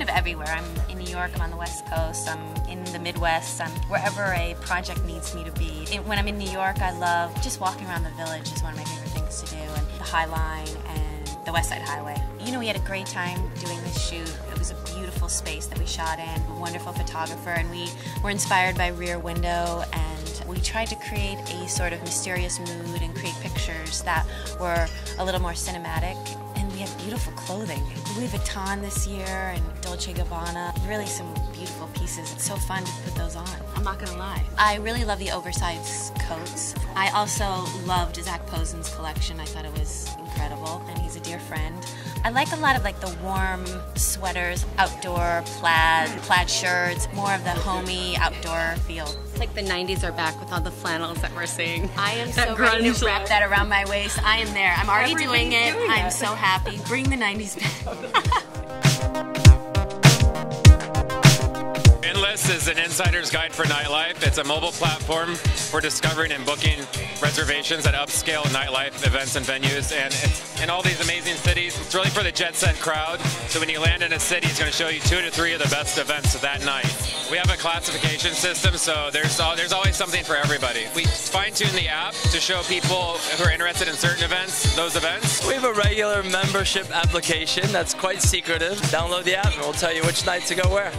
of everywhere. I'm in New York, I'm on the West Coast, I'm in the Midwest, I'm wherever a project needs me to be. When I'm in New York, I love just walking around the Village is one of my favorite things to do, and the High Line and the West Side Highway. You know, we had a great time doing this shoot. It was a beautiful space that we shot in, a wonderful photographer, and we were inspired by Rear Window, and we tried to create a sort of mysterious mood and create pictures that were a little more cinematic. And we had beautiful clothing. Louis Vuitton this year and Dolce & Gabbana. Really some beautiful pieces. It's so fun to put those on. I'm not gonna lie. I really love the oversized coats. I also loved Zac Posen's collection. I thought it was incredible, and he's a dear friend. I like a lot of like the warm sweaters, outdoor plaid shirts, more of the homey outdoor feel. It's like the 90s are back with all the flannels that we're seeing. I am so ready to wrap that around my waist. I am there. I'm already doing it. I'm so happy. Bring the 90s back. Enlist is an insider's guide for nightlife. It's a mobile platform for discovering and booking reservations at upscale nightlife events and venues, and it's in all these amazing cities. It's really for the jet set crowd. So when you land in a city, it's going to show you 2 to 3 of the best events of that night. We have a classification system, so there's always something for everybody. We fine-tune the app to show people who are interested in certain events, those events. We have a regular membership application that's quite secretive. Download the app and we'll tell you which night to go where.